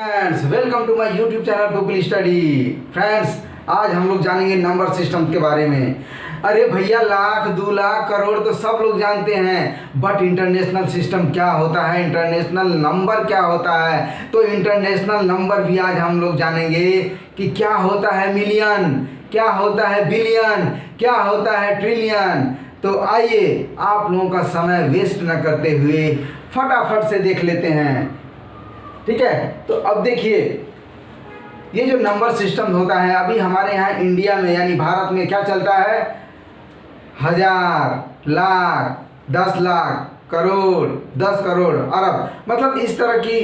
Friends, welcome to my YouTube channel people study. Friends, आज हम लोग जानेंगे नंबर सिस्टम के बारे में। अरे भैया, लाख, 2 लाख, करोड़ तो सब लोग जानते हैं, बट इंटरनेशनल सिस्टम क्या होता है, इंटरनेशनल नंबर क्या होता है, तो इंटरनेशनल नंबर भी आज हम लोग जानेंगे कि क्या होता है मिलियन, क्या होता है बिलियन, क्या होता है ट्रिलियन। तो आइए, आप लोगों का समय वेस्ट न करते हुए फटाफट से देख लेते हैं। ठीक है, तो अब देखिए, ये जो नंबर सिस्टम होता है अभी हमारे यहाँ इंडिया में यानी भारत में क्या चलता है, 1000, लाख, 10 लाख, करोड़, 10 करोड़, अरब, मतलब इस तरह की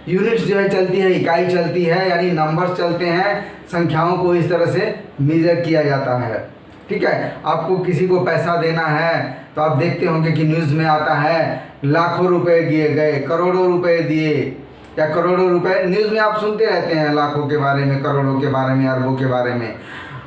यूनिट्स जो है चलती है, इकाई चलती है, यानी नंबर्स चलते हैं, संख्याओं को इस तरह से मेजर किया जाता है। ठीक है, आपको किसी को पैसा देना है तो आप देखते होंगे कि न्यूज़ में आता है लाखों रुपए दिए गए, करोड़ों रुपए दिए, या करोड़ों रुपए न्यूज़ में आप सुनते रहते हैं, लाखों के बारे में, करोड़ों के बारे में, अरबों के बारे में।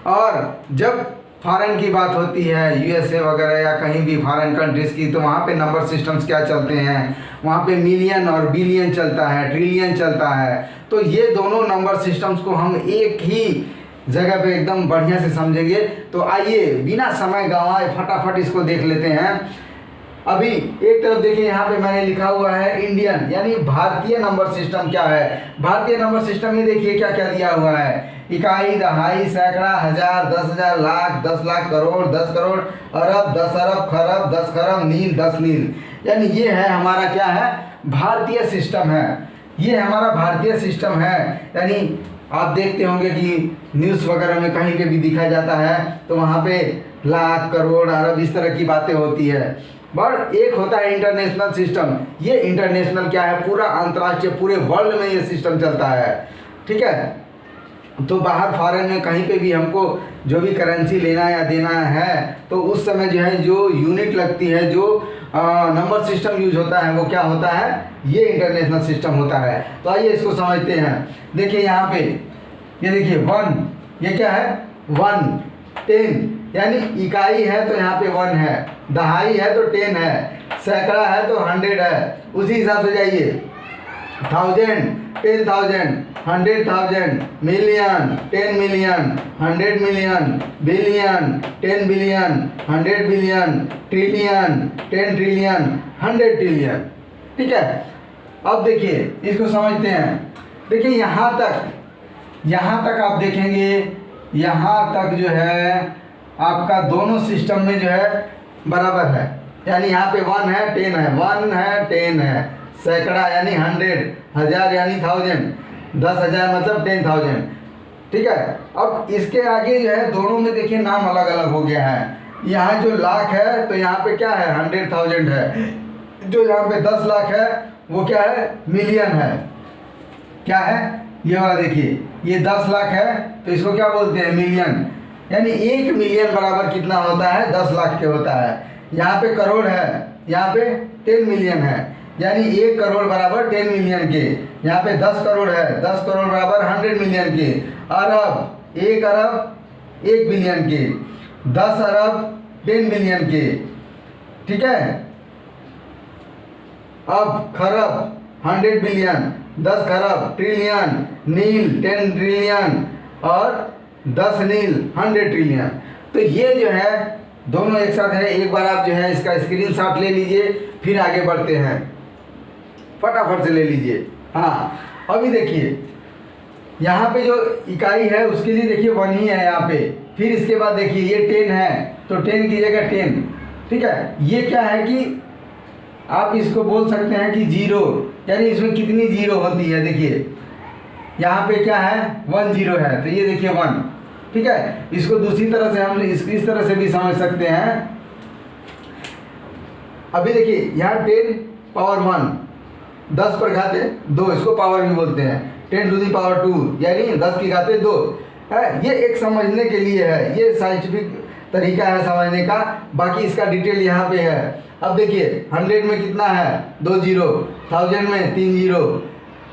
और जब फॉरेन की बात होती है, यूएसए वगैरह या कहीं भी फॉरेन कंट्रीज़ की, तो वहाँ पे नंबर सिस्टम्स क्या चलते हैं, वहाँ पे मिलियन और बिलियन चलता है, ट्रिलियन चलता है। तो ये दोनों नंबर सिस्टम्स को हम एक ही जगह पे एकदम बढ़िया से समझेंगे। तो आइए, बिना समय गंवाए फटाफट इसको देख लेते हैं। अभी एक तरफ देखिए, यहाँ पे मैंने लिखा हुआ है इंडियन, यानी भारतीय नंबर सिस्टम क्या है। भारतीय नंबर सिस्टम में देखिए क्या क्या दिया हुआ है, इकाई, दहाई, सैकड़ा, हजार, 10,000, लाख, 10 लाख, करोड़, 10 करोड़, अरब, 10 अरब, खरब, 10 खरब, नील, 10 नील। यानी ये है हमारा क्या है, भारतीय सिस्टम है, ये हमारा भारतीय सिस्टम है। यानी आप देखते होंगे कि न्यूज़ वगैरह में कहीं पे भी दिखाया जाता है तो वहाँ पे लाख, करोड़, अरब, इस तरह की बातें होती है। बट एक होता है इंटरनेशनल सिस्टम। ये इंटरनेशनल क्या है, पूरा अंतर्राष्ट्रीय, पूरे वर्ल्ड में ये सिस्टम चलता है। ठीक है, तो बाहर फॉरेन में कहीं पे भी हमको जो भी करेंसी लेना या देना है तो उस समय जो है, जो यूनिट लगती है, जो नंबर सिस्टम यूज होता है, वो क्या होता है, ये इंटरनेशनल सिस्टम होता है। तो आइए इसको समझते हैं। देखिए यहाँ पे, ये देखिए 1, ये क्या है 1, 10, यानी इकाई है तो यहाँ पे 1 है, दहाई है तो 10 है, सैकड़ा है तो 100 है। उसी हिसाब से जाइए, 1000, 10,000, 100,000, million, 10 million, 100 million, billion, 10 billion, 100 billion, trillion, 10 trillion, 100 trillion. ठीक है, अब देखिए इसको समझते हैं। देखिए यहाँ तक आप देखेंगे, यहाँ तक जो है आपका दोनों सिस्टम में जो है बराबर है। यानी यहाँ पे 1 है, 10 है, 1 है, 10 है, सैकड़ा यानी 100, हजार यानी 1000, 10,000 मतलब 10,000। ठीक है, अब इसके आगे जो है दोनों में देखिए नाम अलग अलग हो गया है। यहाँ जो लाख है तो यहाँ पे क्या है, 100,000 है। जो यहाँ पे 10 लाख है वो क्या है, मिलियन है। क्या है, ये वाला देखिए, ये 10 लाख है तो इसको क्या बोलते हैं, मिलियन। यानी 1 मिलियन बराबर कितना होता है, 10 लाख के होता है। यहाँ पे करोड़ है, यहाँ पे 10 मिलियन है, यानी 1 करोड़ बराबर 10 मिलियन के। यहाँ पे 10 करोड़ है, 10 करोड़ बराबर 100 मिलियन के। अरब, 1 अरब 1 बिलियन के, 10 अरब 10 बिलियन के। ठीक है, अब खरब 100 बिलियन, 10 खरब, ट्रिलियन, नील 10 ट्रिलियन, और 10 नील 100 ट्रिलियन। तो ये जो है दोनों एक साथ है। एक बार आप जो है इसका स्क्रीनशॉट ले लीजिए, फिर आगे बढ़ते हैं, फटाफट से ले लीजिए। हाँ, अभी देखिए यहाँ पे जो इकाई है उसके लिए देखिए 1 ही है यहाँ पे। फिर इसके बाद देखिए ये 10 है तो 10 की जगह 10। ठीक है, ये क्या है कि आप इसको बोल सकते हैं कि 0, यानी इसमें कितनी 0 होती है। देखिए यहाँ पे क्या है, 1 0 है, तो ये देखिए 1। ठीक है, इसको दूसरी तरह से हम इस तरह से भी समझ सकते हैं। अभी देखिए यहाँ 10 पावर 1, 10 पर घाते 2, इसको पावर भी बोलते हैं। 10 टू दी पावर 2, यानी 10 की घाते 2 है। ये एक समझने के लिए है, ये साइंटिफिक तरीका है समझने का, बाकी इसका डिटेल यहाँ पे है। अब देखिए 100 में कितना है, 2 0, 1000 में 3 0,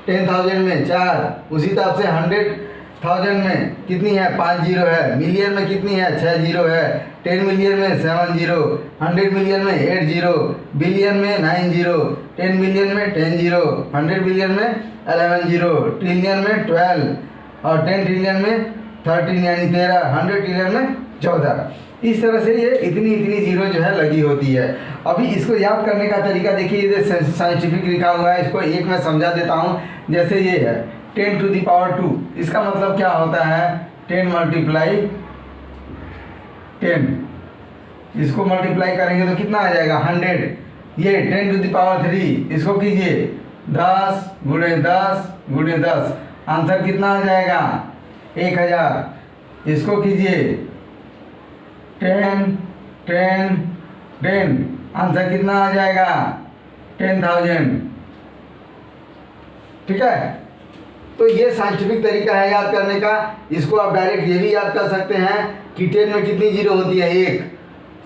10,000 में 4, उसी तरह से 100 थाउजेंड में कितनी है 5 जीरो है, मिलियन में कितनी है 6 जीरो है, 10 मिलियन में 7 जीरो, 100 मिलियन में 8 जीरो, बिलियन में 9 जीरो, 10 बिलियन में 10 जीरो, 100 बिलियन में 11 जीरो, ट्रिलियन में 12 और 10 ट्रिलियन में 13 यानी 13, 100 ट्रिलियन में 14। इस तरह से ये इतनी जीरो जो है लगी होती है। अभी इसको याद करने का तरीका देखिए, ये साइंटिफिक लिखा हुआ है, इसको एक मैं समझा देता हूँ। जैसे ये है 10 टू द पावर 2, इसका मतलब क्या होता है 10 मल्टीप्लाई 10, इसको मल्टीप्लाई करेंगे तो कितना आ जाएगा 100। ये 10 टू द पावर 3, इसको कीजिए 10 गुणे 10 गुणे 10, आंसर कितना आ जाएगा 1000। इसको कीजिए 10 10 10, आंसर कितना आ जाएगा 10,000। ठीक है, तो ये साइंटिफिक तरीका है याद करने का। इसको आप डायरेक्ट ये भी याद कर सकते हैं कि 10 में कितनी जीरो होती है 1,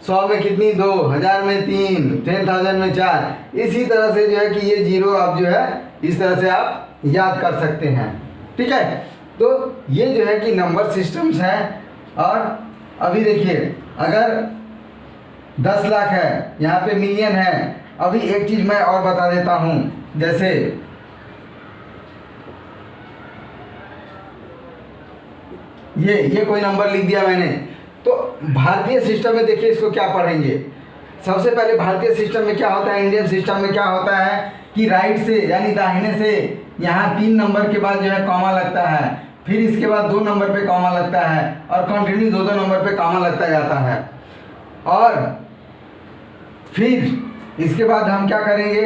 100 में कितनी 2, 1000 में 3, 10,000 में 4। इसी तरह से जो है कि ये जीरो आप जो है इस तरह से आप याद कर सकते हैं। ठीक है, तो ये जो है कि नंबर सिस्टम्स हैं। और अभी देखिए अगर 10 लाख है, यहाँ पे मिलियन है। अभी एक चीज़ मैं और बता देता हूँ, जैसे ये कोई नंबर लिख दिया मैंने, तो भारतीय सिस्टम में देखिए इसको क्या पढ़ेंगे। सबसे पहले भारतीय सिस्टम में क्या होता है, इंडियन सिस्टम में क्या होता है कि राइट से यानी दाहिने से यहाँ 3 नंबर के बाद जो है कॉमा लगता है, फिर इसके बाद 2 नंबर पे कॉमा लगता है और कंटिन्यू 2 नंबर पे कॉमा लगता जाता है। और फिर इसके बाद हम क्या करेंगे,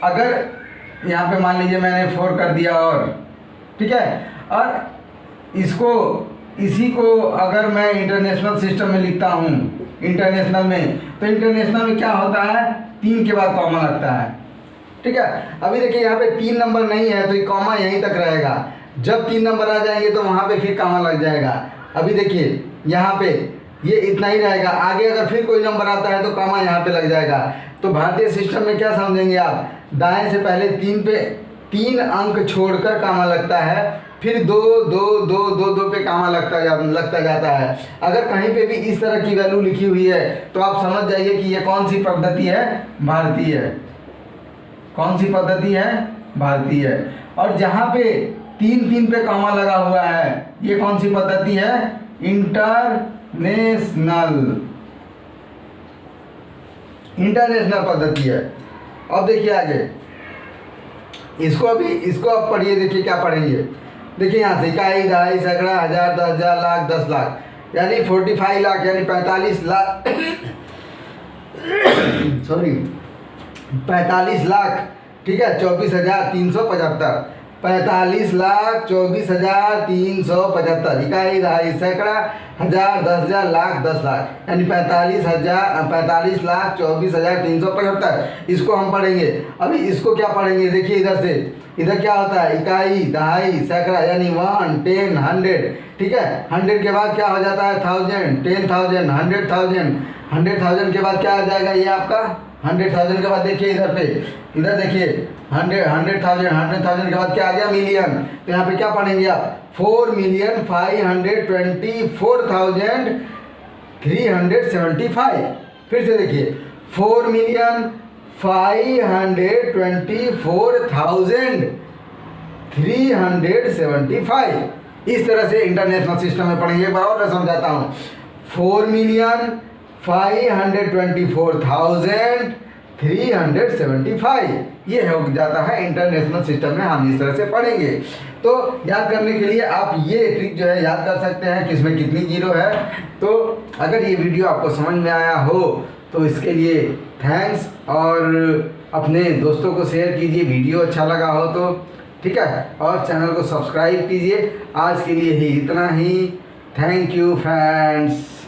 अगर यहाँ पे मान लीजिए मैंने 4 कर दिया और ठीक है, और इसको इसी को अगर मैं इंटरनेशनल सिस्टम में लिखता हूँ, इंटरनेशनल में, तो इंटरनेशनल में क्या होता है 3 के बाद कॉमा लगता है। ठीक है, अभी देखिए यहाँ पे 3 नंबर नहीं है तो ये कॉमा यहीं तक रहेगा। जब 3 नंबर आ जाएंगे तो वहाँ पे फिर कॉमा लग जाएगा। अभी देखिए यहाँ पे ये इतना ही रहेगा, आगे अगर फिर कोई नंबर आता है तो कॉमा यहाँ पे लग जाएगा। तो भारतीय सिस्टम में क्या समझेंगे आप, दाएं से पहले 3 अंक छोड़कर कॉमा लगता है, फिर 2 2 2 2 2 पे कॉमा लगता जाता है। अगर कहीं पे भी इस तरह की वैल्यू लिखी हुई है तो आप समझ जाइए कि ये कौन सी पद्धति है, भारतीय। कौन सी पद्धति है, भारतीय। और जहाँ पे 3 पे कॉमा लगा हुआ है, ये कौन सी पद्धति है, इंटरनेशनल पद्धति है। अब देखिए आगे इसको आप पढ़िए, देखिए क्या पढ़ेंगे। देखिए यहाँ से इकाई, दहाई, सैकड़ा, हजार, 10,000, लाख, 10 लाख यानी 45 लाख यानी 45 लाख सॉरी 45 लाख। ठीक है, 24,375, 45 लाख 24,375, इकाई, दहाई, सैकड़ा, हजार, 10,000, लाख, 10 लाख यानी 45 लाख 24,375। इसको हम पढ़ेंगे। अभी इसको क्या पढ़ेंगे, देखिए इधर क्या होता है, इकाई, दहाई, सैकड़ा यानी 1, 10, 100। ठीक है, 100 के बाद क्या हो जाता है 1000, 10,000, 100,000, 100,000 के बाद क्या आ जाएगा ये आपका 100,000 के बाद देखिए इधर देखिए 100,000 के बाद क्या आ गया, मिलियन। तो यहाँ पे क्या पढ़ेंगे आप, 4,524,375। फिर से देखिए 4,524,375। इस तरह से इंटरनेशनल सिस्टम में पढ़ेंगे। एक बार और मैं समझाता हूँ, 4,524,375 ये हो जाता है इंटरनेशनल सिस्टम में। हम इस तरह से पढ़ेंगे। तो याद करने के लिए आप ये ट्रिक जो है याद कर सकते हैं कि इसमें कितनी जीरो है। तो अगर ये वीडियो आपको समझ में आया हो तो इसके लिए थैंक्स, और अपने दोस्तों को शेयर कीजिए वीडियो अच्छा लगा हो तो। ठीक है, और चैनल को सब्सक्राइब कीजिए। आज के लिए ही इतना ही। Thank you friends.